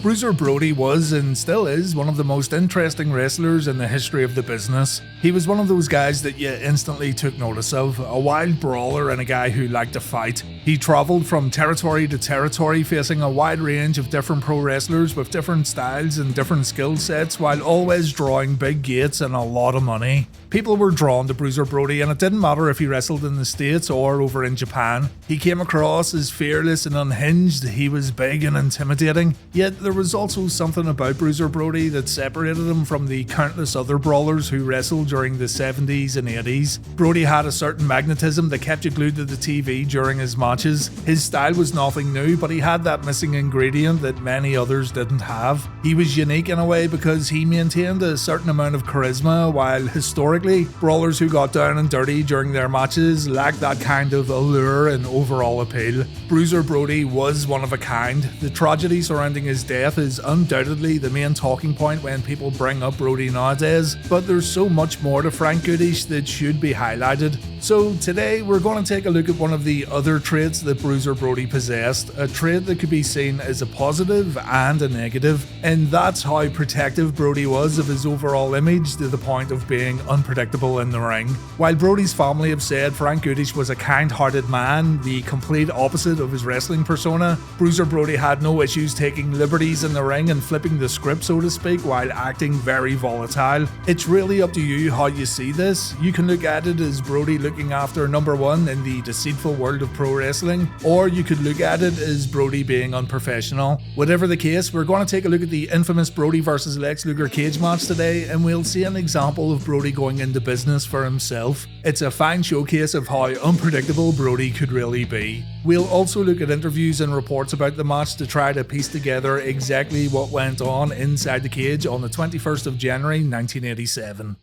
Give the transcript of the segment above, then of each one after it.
Bruiser Brody was and still is one of the most interesting wrestlers in the history of the business. He was one of those guys that you instantly took notice of, a wild brawler and a guy who liked to fight. He travelled from territory to territory facing a wide range of different pro wrestlers with different styles and different skill sets while always drawing big gates and a lot of money. People were drawn to Bruiser Brody and it didn't matter if he wrestled in the States or over in Japan. He came across as fearless and unhinged, he was big and intimidating, yet there was also something about Bruiser Brody that separated him from the countless other brawlers who wrestled during the 70s and 80s. Brody had a certain magnetism that kept you glued to the TV during his matches. His style was nothing new, but he had that missing ingredient that many others didn't have. He was unique in a way because he maintained a certain amount of charisma, while historically, brawlers who got down and dirty during their matches lacked that kind of allure and overall appeal. Bruiser Brody was one of a kind. The tragedy surrounding his death is undoubtedly the main talking point when people bring up Brody nowadays, but there's so much more to Frank Goodish that should be highlighted. So today we're going to take a look at one of the other traits that Bruiser Brody possessed, a trait that could be seen as a positive and a negative, and that's how protective Brody was of his overall image to the point of being unpredictable in the ring. While Brody's family have said Frank Goodish was a kind-hearted man, the complete opposite of his wrestling persona, Bruiser Brody had no issues taking liberties in the ring and flipping the script, so to speak, while acting very volatile. It's really up to you how you see this. You can look at it as Brody looking after number one in the deceitful world of pro wrestling, or you could look at it as Brody being unprofessional. Whatever the case, we're going to take a look at the infamous Brody vs Lex Luger cage match today, and we'll see an example of Brody going into business for himself. It's a fine showcase of how unpredictable Brody could really be. We'll also look at interviews and reports about the match to try to piece together exactly what went on inside the cage on the 21st of January 1987.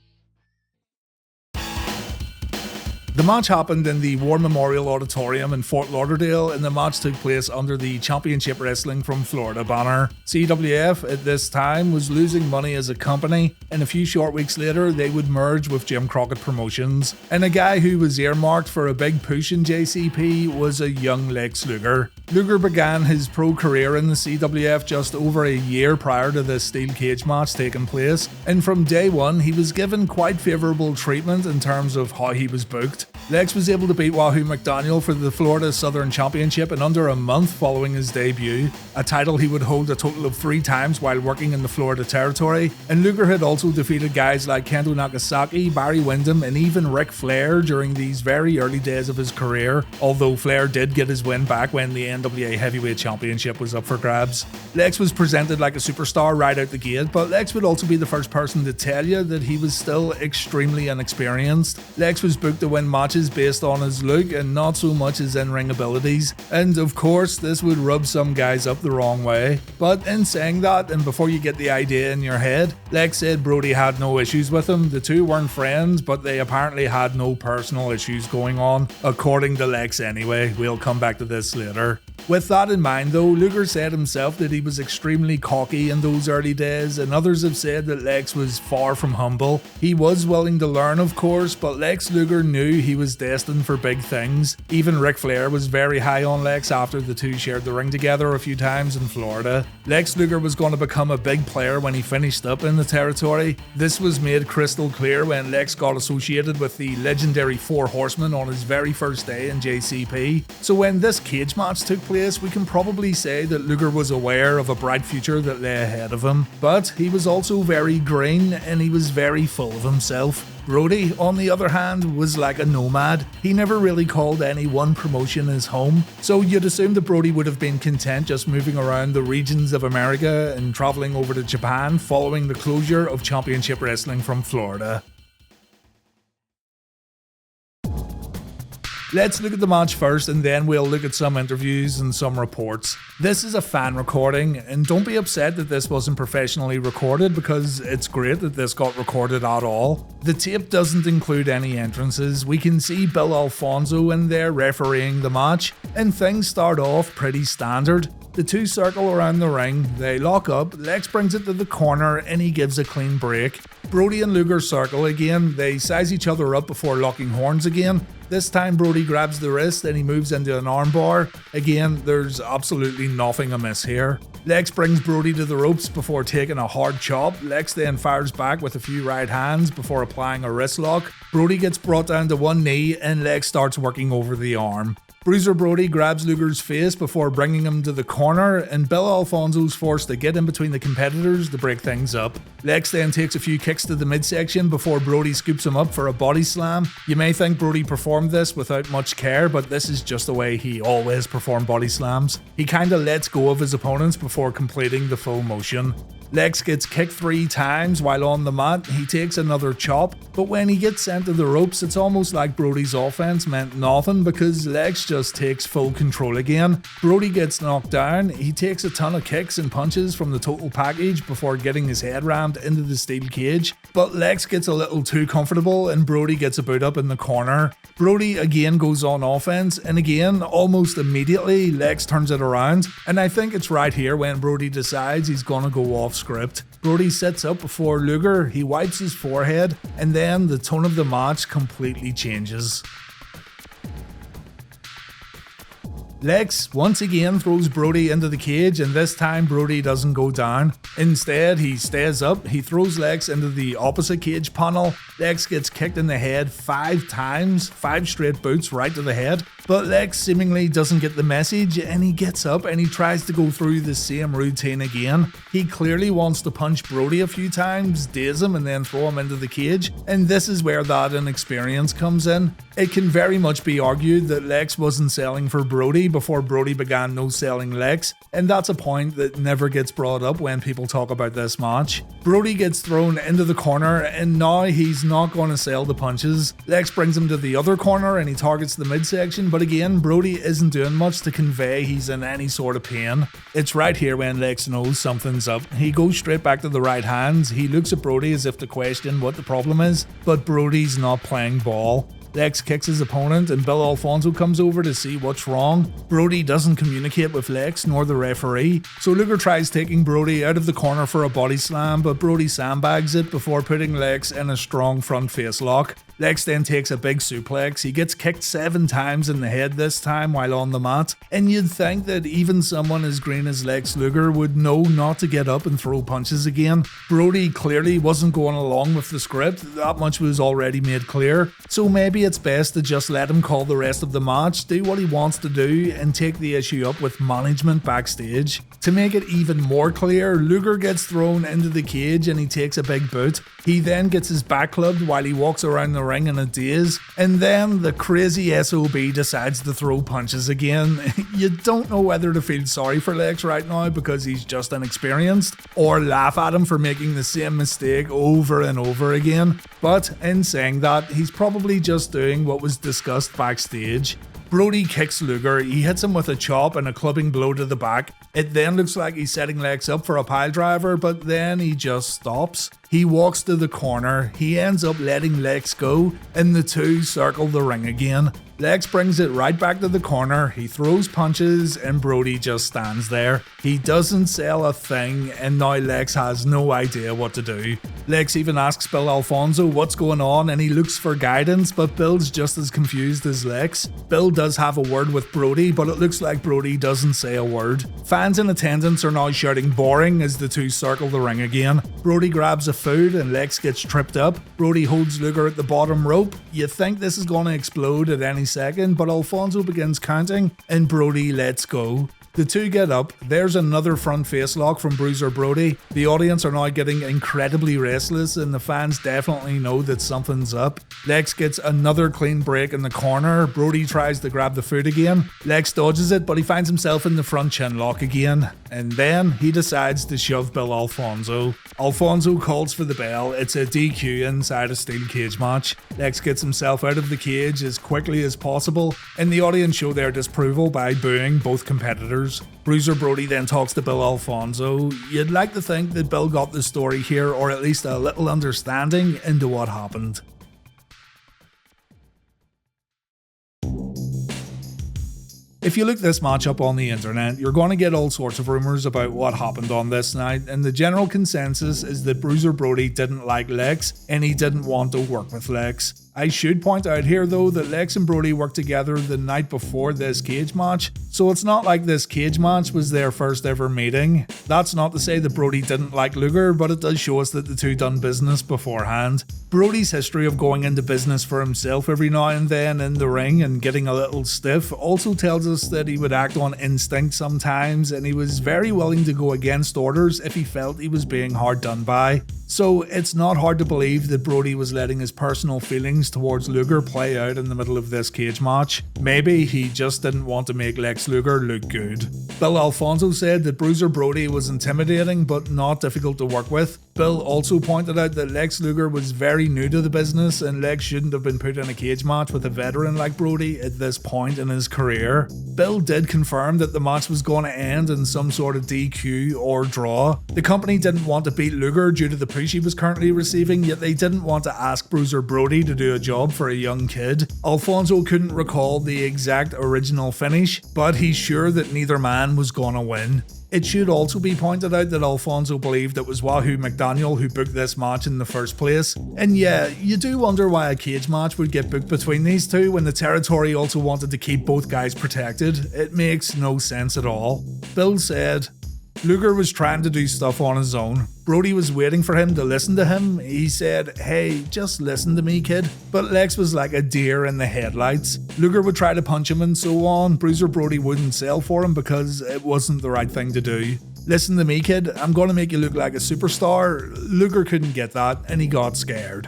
The match happened in the War Memorial Auditorium in Fort Lauderdale, and the match took place under the Championship Wrestling from Florida banner. CWF at this time was losing money as a company, and a few short weeks later they would merge with Jim Crockett Promotions. And a guy who was earmarked for a big push in JCP was a young Lex Luger. Luger began his pro career in the CWF just over a year prior to this steel cage match taking place, and from day one he was given quite favourable treatment in terms of how he was booked. Lex was able to beat Wahoo McDaniel for the Florida Southern Championship in under a month following his debut, a title he would hold a total of 3 times while working in the Florida territory, and Luger had also defeated guys like Kendo Nagasaki, Barry Windham and even Ric Flair during these very early days of his career, although Flair did get his win back when the NWA Heavyweight Championship was up for grabs. Lex was presented like a superstar right out the gate, but Lex would also be the first person to tell you that he was still extremely inexperienced. Lex was booked to win matches based on his look and not so much his in-ring abilities, and of course this would rub some guys up the wrong way. But in saying that, and before you get the idea in your head, Lex said Brody had no issues with him. The two weren't friends, but they apparently had no personal issues going on, according to Lex anyway. We'll come back to this later. With that in mind though, Luger said himself that he was extremely cocky in those early days, and others have said that Lex was far from humble. He was willing to learn of course, but Lex Luger knew he was destined for big things. Even Ric Flair was very high on Lex after the two shared the ring together a few times in Florida. Lex Luger was going to become a big player when he finished up in the territory. This was made crystal clear when Lex got associated with the legendary Four Horsemen on his very first day in JCP. So when this cage match took place, we can probably say that Luger was aware of a bright future that lay ahead of him, but he was also very green and he was very full of himself. Brody, on the other hand, was like a nomad. He never really called any one promotion his home, so you'd assume that Brody would have been content just moving around the regions of America and travelling over to Japan following the closure of Championship Wrestling from Florida. Let's look at the match first and then we'll look at some interviews and some reports. This is a fan recording, and don't be upset that this wasn't professionally recorded because it's great that this got recorded at all. The tape doesn't include any entrances. We can see Bill Alfonso in there refereeing the match, and things start off pretty standard. The two circle around the ring, they lock up, Lex brings it to the corner and he gives a clean break. Brody and Luger circle again, they size each other up before locking horns again. This time Brody grabs the wrist and he moves into an armbar. Again, there's absolutely nothing amiss here. Lex brings Brody to the ropes before taking a hard chop. Lex then fires back with a few right hands before applying a wrist lock. Brody gets brought down to one knee and Lex starts working over the arm. Bruiser Brody grabs Luger's face before bringing him to the corner, and Bill Alfonso's forced to get in between the competitors to break things up. Lex then takes a few kicks to the midsection before Brody scoops him up for a body slam. You may think Brody performed this without much care, but this is just the way he always performed body slams. He kinda lets go of his opponents before completing the full motion. Lex gets kicked 3 times while on the mat. He takes another chop, but when he gets sent to the ropes, it's almost like Brody's offense meant nothing because Lex just takes full control again. Brody gets knocked down. He takes a ton of kicks and punches from the total package before getting his head rammed into the steel cage, but Lex gets a little too comfortable and Brody gets a boot up in the corner. Brody again goes on offense, and again, almost immediately, Lex turns it around, and I think it's right here when Brody decides he's gonna go off script. Brody sets up before Luger, he wipes his forehead, and then the tone of the match completely changes. Lex once again throws Brody into the cage, and this time Brody doesn't go down. Instead, he stays up, he throws Lex into the opposite cage panel. Lex gets kicked in the head 5 times, 5 straight boots right to the head. But Lex seemingly doesn't get the message, and he gets up and he tries to go through the same routine again. He clearly wants to punch Brody a few times, daze him, and then throw him into the cage, and this is where that inexperience comes in. It can very much be argued that Lex wasn't selling for Brody before Brody began no-selling Lex, and that's a point that never gets brought up when people talk about this match. Brody gets thrown into the corner, and now he's not going to sell the punches. Lex brings him to the other corner and he targets the midsection, but again, Brody isn't doing much to convey he's in any sort of pain. It's right here when Lex knows something's up. He goes straight back to the right hands. He looks at Brody as if to question what the problem is, but Brody's not playing ball. Lex kicks his opponent and Bill Alfonso comes over to see what's wrong. Brody doesn't communicate with Lex nor the referee, so Luger tries taking Brody out of the corner for a body slam, but Brody sandbags it before putting Lex in a strong front face lock. Lex then takes a big suplex. He gets kicked 7 times in the head this time while on the mat, and you'd think that even someone as green as Lex Luger would know not to get up and throw punches again. Brody clearly wasn't going along with the script, that much was already made clear, so maybe it's best to just let him call the rest of the match, do what he wants to do, and take the issue up with management backstage. To make it even more clear, Luger gets thrown into the cage and he takes a big boot. He then gets his back clubbed while he walks around the ring in a daze, and then the crazy SOB decides to throw punches again. You don't know whether to feel sorry for Lex right now because he's just inexperienced, or laugh at him for making the same mistake over and over again. But in saying that, he's probably just doing what was discussed backstage. Brody kicks Luger, he hits him with a chop and a clubbing blow to the back. It then looks like he's setting Lex up for a pile driver, but then he just stops. He walks to the corner, he ends up letting Lex go, and the two circle the ring again. Lex brings it right back to the corner, he throws punches, and Brody just stands there. He doesn't sell a thing, and now Lex has no idea what to do. Lex even asks Bill Alfonso what's going on, and he looks for guidance, but Bill's just as confused as Lex. Bill does have a word with Brody, but it looks like Brody doesn't say a word. Fans in attendance are now shouting boring as the two circle the ring again. Brody grabs a food and Lex gets tripped up. Brody holds Luger at the bottom rope. You think this is going to explode at any second, but Alfonso begins counting and Brody lets go. The two get up, there's another front face lock from Bruiser Brody. The audience are now getting incredibly restless and the fans definitely know that something's up. Lex gets another clean break in the corner, Brody tries to grab the foot again. Lex dodges it, but he finds himself in the front chin lock again. And then he decides to shove Bill Alfonso. Alfonso calls for the bell, it's a DQ inside a steel cage match. Lex gets himself out of the cage as quickly as possible, and the audience show their disapproval by booing both competitors. Bruiser Brody then talks to Bill Alfonso. You'd like to think that Bill got the story here, or at least a little understanding into what happened. If you look this match up on the internet, you're going to get all sorts of rumours about what happened on this night, and the general consensus is that Bruiser Brody didn't like Lex and he didn't want to work with Lex. I should point out here though that Lex and Brody worked together the night before this cage match, so it's not like this cage match was their first ever meeting. That's not to say that Brody didn't like Luger, but it does show us that the two done business beforehand. Brody's history of going into business for himself every now and then in the ring and getting a little stiff also tells us that he would act on instinct sometimes, and he was very willing to go against orders if he felt he was being hard done by. So it's not hard to believe that Brody was letting his personal feelings towards Luger play out in the middle of this cage match. Maybe he just didn't want to make Lex Luger look good. Bill Alfonso said that Bruiser Brody was intimidating but not difficult to work with. Bill also pointed out that Lex Luger was very new to the business and Lex shouldn't have been put in a cage match with a veteran like Brody at this point in his career. Bill did confirm that the match was going to end in some sort of DQ or draw. The company didn't want to beat Luger due to the push he was currently receiving, yet they didn't want to ask Bruiser Brody to do a job for a young kid. Alfonso couldn't recall the exact original finish, but he's sure that neither man was gonna win. It should also be pointed out that Alfonso believed it was Wahoo McDaniel who booked this match in the first place. And yeah, you do wonder why a cage match would get booked between these two when the territory also wanted to keep both guys protected. It makes no sense at all. Bill said, Luger was trying to do stuff on his own. Brody was waiting for him to listen to him. He said, hey, just listen to me, kid. But Lex was like a deer in the headlights. Luger would try to punch him and so on. Bruiser Brody wouldn't sell for him because it wasn't the right thing to do. Listen to me, kid. I'm gonna make you look like a superstar. Luger couldn't get that and he got scared.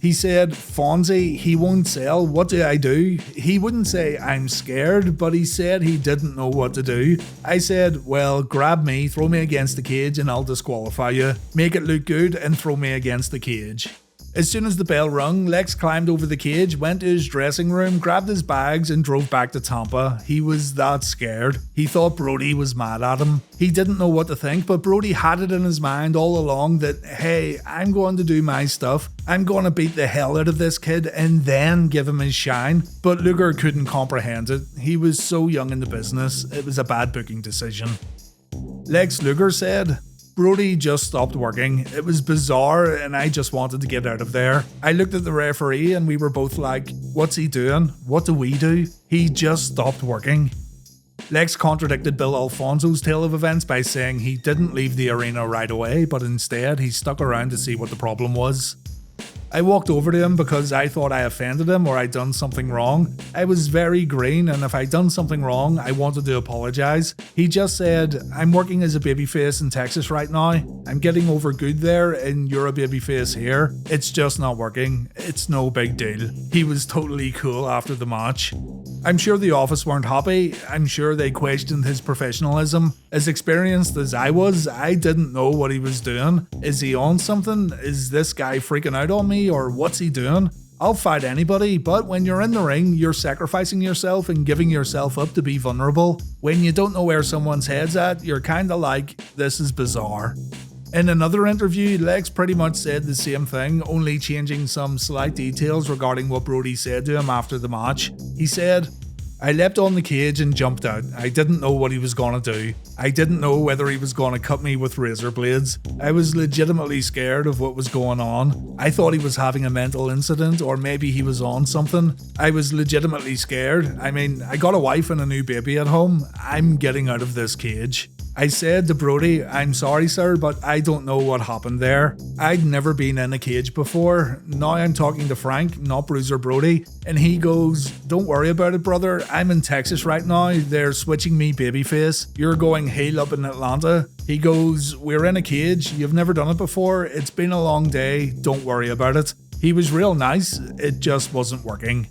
He said, Fonzie, he won't sell. What do I do? He wouldn't say, I'm scared, but he said he didn't know what to do. I said, well, grab me, throw me against the cage, and I'll disqualify you. Make it look good, and throw me against the cage. As soon as the bell rung, Lex climbed over the cage, went to his dressing room, grabbed his bags, and drove back to Tampa. He was that scared. He thought Brody was mad at him. He didn't know what to think, but Brody had it in his mind all along that, hey, I'm going to do my stuff. I'm going to beat the hell out of this kid and then give him his shine. But Luger couldn't comprehend it. He was so young in the business, it was a bad booking decision. Lex Luger said, Brody just stopped working. It was bizarre and I just wanted to get out of there. I looked at the referee and we were both like, what's he doing? What do we do? He just stopped working. Lex contradicted Bill Alfonso's tale of events by saying he didn't leave the arena right away, but instead he stuck around to see what the problem was. I walked over to him because I thought I offended him or I'd done something wrong. I was very green and if I'd done something wrong, I wanted to apologise. He just said, I'm working as a babyface in Texas right now. I'm getting over good there and you're a babyface here. It's just not working. It's no big deal. He was totally cool after the match. I'm sure the office weren't happy. I'm sure they questioned his professionalism. As experienced as I was, I didn't know what he was doing. Is he on something? Is this guy freaking out on me? Or what's he doing? I'll fight anybody, but when you're in the ring, you're sacrificing yourself and giving yourself up to be vulnerable. When you don't know where someone's head's at, you're kinda like, this is bizarre. In another interview, Lex pretty much said the same thing, only changing some slight details regarding what Brody said to him after the match. He said, I leapt on the cage and jumped out. I didn't know what he was gonna do. I didn't know whether he was gonna cut me with razor blades. I was legitimately scared of what was going on. I thought he was having a mental incident or maybe he was on something. I was legitimately scared. I mean, I got a wife and a new baby at home. I'm getting out of this cage. I said to Brody, I'm sorry sir, but I don't know what happened there. I'd never been in a cage before. Now I'm talking to Frank, not Bruiser Brody, and he goes, don't worry about it brother, I'm in Texas right now, they're switching me babyface, you're going heel up in Atlanta. He goes, we're in a cage, you've never done it before, it's been a long day, don't worry about it. He was real nice, it just wasn't working.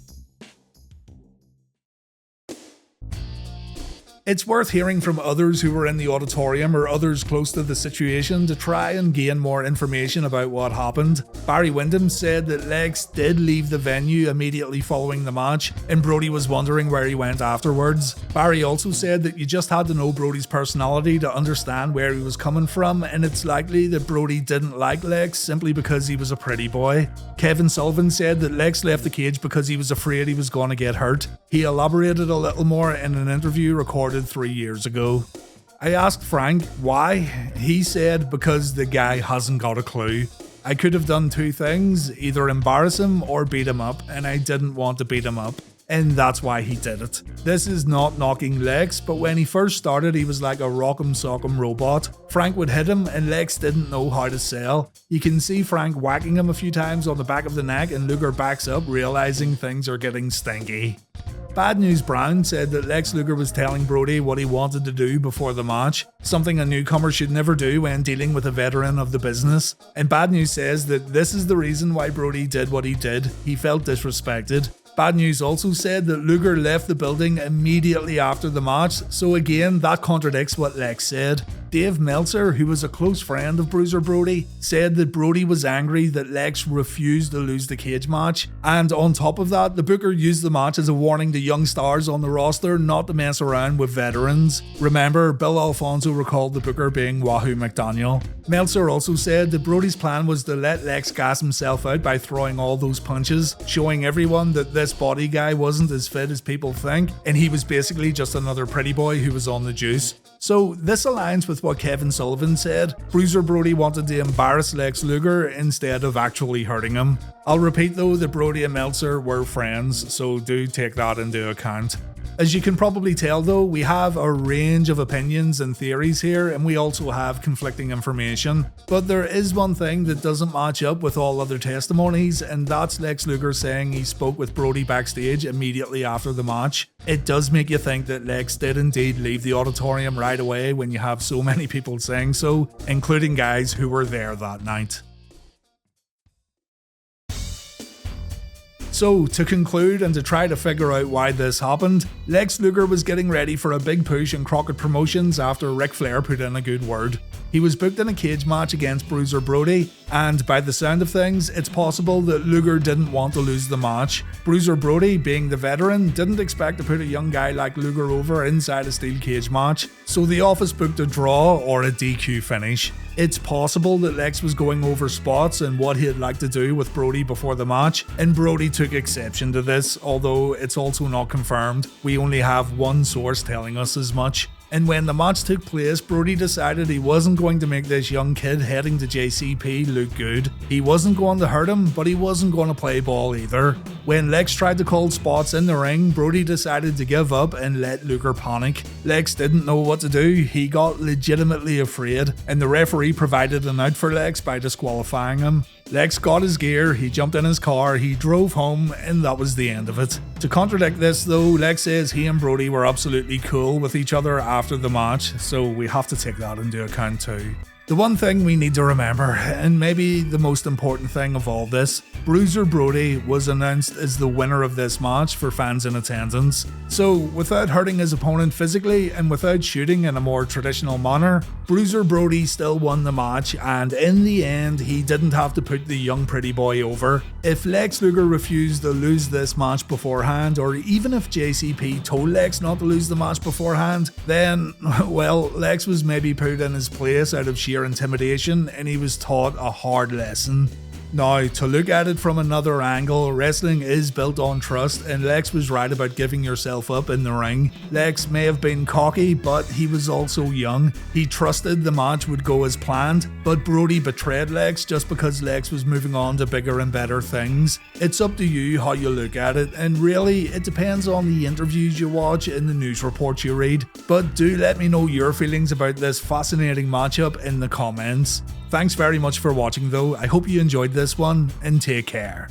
It's worth hearing from others who were in the auditorium or others close to the situation to try and gain more information about what happened. Barry Windham said that Lex did leave the venue immediately following the match and Brody was wondering where he went afterwards. Barry also said that you just had to know Brody's personality to understand where he was coming from, and it's likely that Brody didn't like Lex simply because he was a pretty boy. Kevin Sullivan said that Lex left the cage because he was afraid he was going to get hurt. He elaborated a little more in an interview recorded 3 years ago. I asked Frank why. He said because the guy hasn't got a clue. I could have done two things, either embarrass him or beat him up, and I didn't want to beat him up. And that's why he did it. This is not knocking Lex, but when he first started, he was like a rock'em sock'em robot. Frank would hit him and Lex didn't know how to sell. You can see Frank whacking him a few times on the back of the neck and Luger backs up, realizing things are getting stinky. Bad News Brown said that Lex Luger was telling Brody what he wanted to do before the match, something a newcomer should never do when dealing with a veteran of the business. And Bad News says that this is the reason why Brody did what he did. He felt disrespected. Bad News also said that Luger left the building immediately after the match, so again that contradicts what Lex said. Dave Meltzer, who was a close friend of Bruiser Brody, said that Brody was angry that Lex refused to lose the cage match, and on top of that, the booker used the match as a warning to young stars on the roster not to mess around with veterans. Remember, Bill Alfonso recalled the booker being Wahoo McDaniel. Meltzer also said that Brody's plan was to let Lex gas himself out by throwing all those punches, showing everyone that this body guy wasn't as fit as people think, and he was basically just another pretty boy who was on the juice. So this aligns with what Kevin Sullivan said. Bruiser Brody wanted to embarrass Lex Luger instead of actually hurting him. I'll repeat though that Brody and Meltzer were friends, so do take that into account. As you can probably tell though, we have a range of opinions and theories here, and we also have conflicting information. But there is one thing that doesn't match up with all other testimonies, and that's Lex Luger saying he spoke with Brody backstage immediately after the match. It does make you think that Lex did indeed leave the auditorium right away when you have so many people saying so, including guys who were there that night. So, to conclude and to try to figure out why this happened, Lex Luger was getting ready for a big push in Crockett Promotions after Ric Flair put in a good word. He was booked in a cage match against Bruiser Brody, and by the sound of things, it's possible that Luger didn't want to lose the match. Bruiser Brody, being the veteran, didn't expect to put a young guy like Luger over inside a steel cage match, so the office booked a draw or a DQ finish. It's possible that Lex was going over spots and what he'd like to do with Brody before the match, and Brody took exception to this, although it's also not confirmed. We only have one source telling us as much. And when the match took place, Brody decided he wasn't going to make this young kid heading to JCP look good. He wasn't going to hurt him, but he wasn't going to play ball either. When Lex tried to call spots in the ring, Brody decided to give up and let Luger panic. Lex didn't know what to do, he got legitimately afraid, and the referee provided an out for Lex by disqualifying him. Lex got his gear, he jumped in his car, he drove home, and that was the end of it. To contradict this though, Lex says he and Brody were absolutely cool with each other after the match, so we have to take that into account too. The one thing we need to remember, and maybe the most important thing of all this, Bruiser Brody was announced as the winner of this match for fans in attendance. So, without hurting his opponent physically and without shooting in a more traditional manner, Bruiser Brody still won the match, and in the end, he didn't have to put the young pretty boy over. If Lex Luger refused to lose this match beforehand, or even if JCP told Lex not to lose the match beforehand, then, well, Lex was maybe put in his place out of sheer intimidation, and he was taught a hard lesson. Now, to look at it from another angle, wrestling is built on trust, and Lex was right about giving yourself up in the ring. Lex may have been cocky, but he was also young. He trusted the match would go as planned, but Brody betrayed Lex just because Lex was moving on to bigger and better things. It's up to you how you look at it, and really, it depends on the interviews you watch and the news reports you read. But do let me know your feelings about this fascinating matchup in the comments. Thanks very much for watching though, I hope you enjoyed this one, and take care.